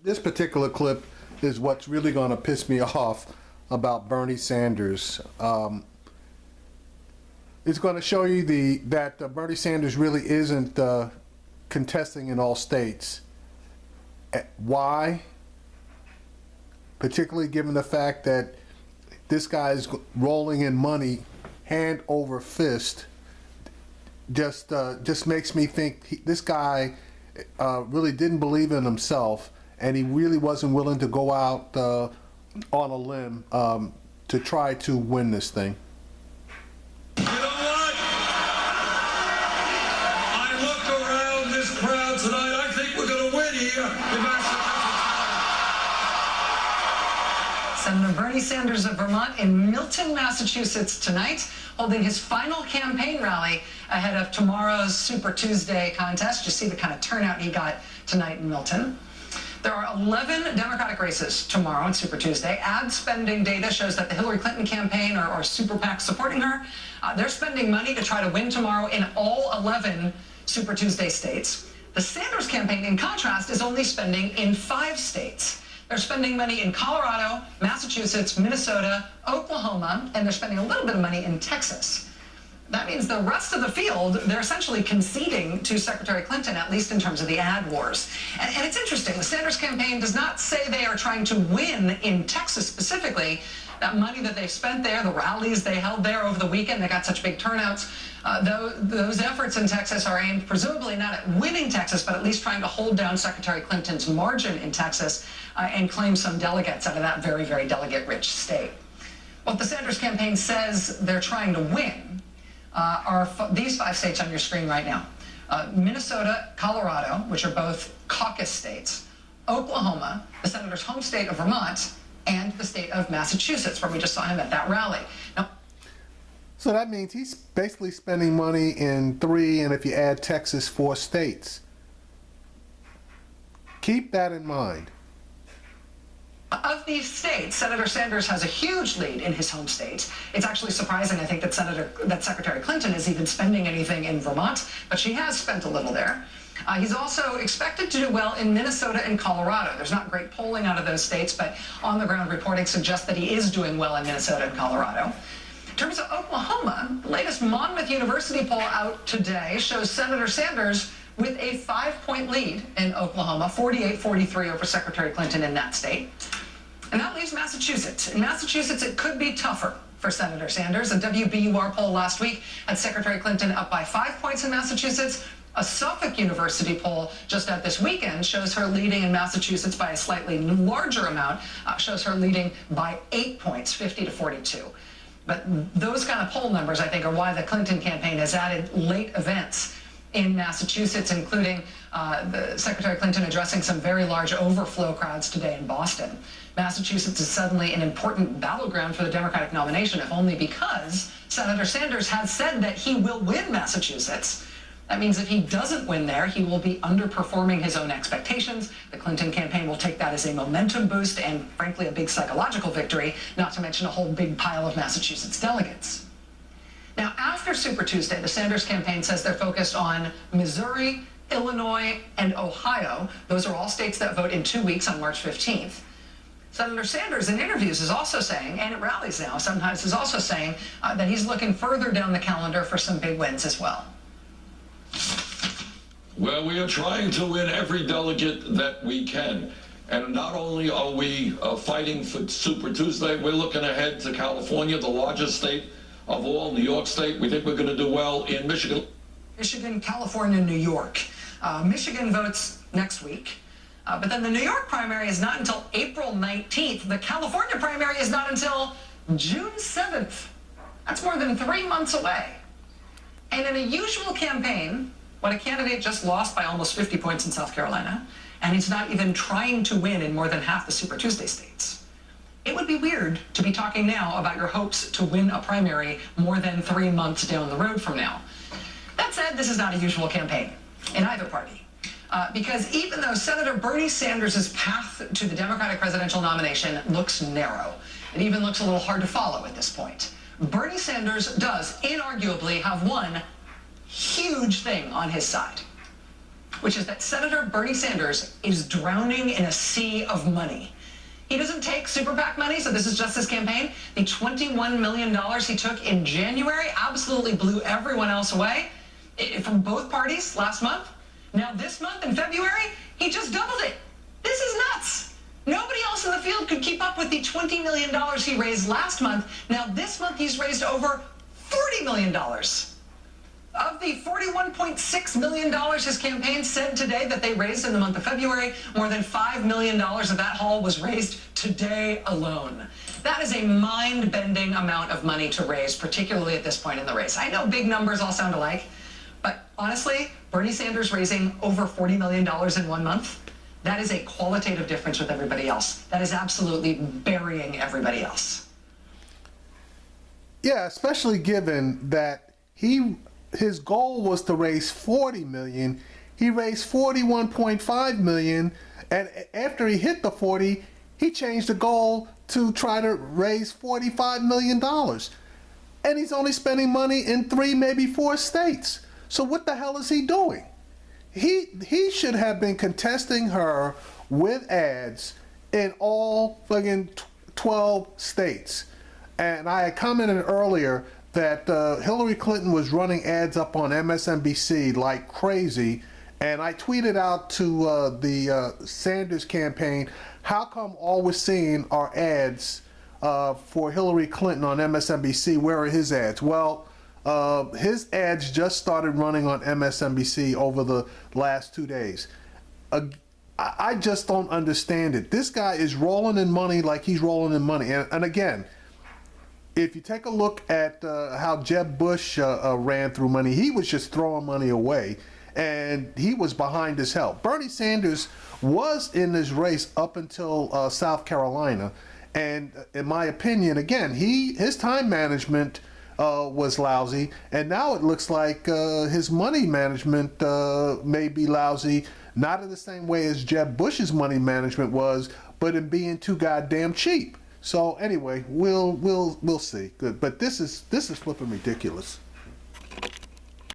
This particular clip is what's really going to piss me off about Bernie Sanders. It's going to show you that Bernie Sanders really isn't contesting in all states. Why? Particularly given the fact that this guy is rolling in money hand over fist. Just makes me think this guy really didn't believe in himself, and he really wasn't willing to go out on a limb to try to win this thing. You know what? I look around this crowd tonight. I think we're going to win here. Senator Bernie Sanders of Vermont in Milton, Massachusetts tonight, holding his final campaign rally ahead of tomorrow's Super Tuesday contest. You see the kind of turnout he got tonight in Milton. There are 11 Democratic races tomorrow on Super Tuesday. Ad spending data shows that the Hillary Clinton campaign or super PACs supporting her, they're spending money to try to win tomorrow in all 11 Super Tuesday states. The Sanders campaign, in contrast, is only spending in 5 states. They're spending money in Colorado, Massachusetts, Minnesota, Oklahoma, and they're spending a little bit of money in Texas. That means the rest of the field, they're essentially conceding to Secretary Clinton, at least in terms of the ad wars. And it's interesting, the Sanders campaign does not say they are trying to win in Texas specifically. That money that they've spent there, the rallies they held there over the weekend, they got such big turnouts. Those efforts in Texas are aimed presumably not at winning Texas, but at least trying to hold down Secretary Clinton's margin in Texas and claim some delegates out of that very, very delegate-rich state. What the Sanders campaign says they're trying to win are these 5 states on your screen right now. Minnesota, Colorado, which are both caucus states, Oklahoma, the senator's home state of Vermont, and the state of Massachusetts, where we just saw him at that rally. Now, so that means he's basically spending money in 3, and if you add Texas, 4 states. Keep that in mind. Of these states, Senator Sanders has a huge lead in his home state. It's actually surprising, I think, that Secretary Clinton is even spending anything in Vermont, but she has spent a little there. He's also expected to do well in Minnesota and Colorado. There's not great polling out of those states, but on-the-ground reporting suggests that he is doing well in Minnesota and Colorado. In terms of Oklahoma, the latest Monmouth University poll out today shows Senator Sanders with a 5-point lead in Oklahoma, 48-43 over Secretary Clinton in that state. And that leaves Massachusetts. In Massachusetts, it could be tougher for Senator Sanders. A WBUR poll last week had Secretary Clinton up by 5 points in Massachusetts. A Suffolk University poll just out this weekend shows her leading in Massachusetts by a slightly larger amount, shows her leading by 8 points, 50-42. But those kind of poll numbers, I think, are why the Clinton campaign has added late events in Massachusetts, including the Secretary Clinton addressing some very large overflow crowds today in Boston. Massachusetts is suddenly an important battleground for the Democratic nomination, if only because Senator Sanders has said that he will win Massachusetts. That means if he doesn't win there, he will be underperforming his own expectations. The Clinton campaign will take that as a momentum boost and, frankly, a big psychological victory, not to mention a whole big pile of Massachusetts delegates. Now, after Super Tuesday, the Sanders campaign says they're focused on Missouri, Illinois, and Ohio. Those are all states that vote in 2 weeks on March 15th. Senator Sanders in interviews is also saying, and at rallies now sometimes is also saying, that he's looking further down the calendar for some big wins as well. Well, we are trying to win every delegate that we can. And not only are we fighting for Super Tuesday, we're looking ahead to California, the largest state of all, New York State. We think we're going to do well in Michigan. Michigan, California, New York. Michigan votes next week. But then the New York primary is not until April 19th. The California primary is not until June 7th. That's more than 3 months away. And in a usual campaign, when a candidate just lost by almost 50 points in South Carolina, and he's not even trying to win in more than half the Super Tuesday states, it would be weird to be talking now about your hopes to win a primary more than 3 months down the road from now. That said, this is not a usual campaign in either party. Because even though Senator Bernie Sanders' path to the Democratic presidential nomination looks narrow, it even looks a little hard to follow at this point, Bernie Sanders does inarguably have one huge thing on his side. which is that Senator Bernie Sanders is drowning in a sea of money. He doesn't take super PAC money, so this is just his campaign. The $21 million he took in January absolutely blew everyone else away from both parties last month. Now this month in February, he just doubled it. This is nuts. Nobody else in the field could keep up with the $20 million he raised last month. Now this month he's raised over $40 million. Of the $41.6 million his campaign said today that they raised in the month of February, more than $5 million of that haul was raised today alone. That is a mind-bending amount of money to raise, particularly at this point in the race. I know big numbers all sound alike, but honestly, Bernie Sanders raising over $40 million in 1 month, that is a qualitative difference with everybody else. That is absolutely burying everybody else. Yeah, especially given that his goal was to raise 40 million. He raised 41.5 million, and after he hit the 40, he changed the goal to try to raise $45 million. And he's only spending money in 3, maybe 4 states. So what the hell is he doing? He should have been contesting her with ads in all fucking 12 states. And I had commented earlier that Hillary Clinton was running ads up on MSNBC like crazy, and I tweeted out to the Sanders campaign, how come all we're seeing are ads for Hillary Clinton on MSNBC? Where are his ads? Well, his ads just started running on MSNBC over the last 2 days. I just don't understand it. This guy is rolling in money like he's rolling in money. And again, if you take a look at how Jeb Bush ran through money, he was just throwing money away, and he was behind as hell. Bernie Sanders was in this race up until South Carolina, and in my opinion, again, his time management was lousy, and now it looks like his money management may be lousy, not in the same way as Jeb Bush's money management was, but in being too goddamn cheap. So anyway, we'll see. Good, but this is flipping ridiculous.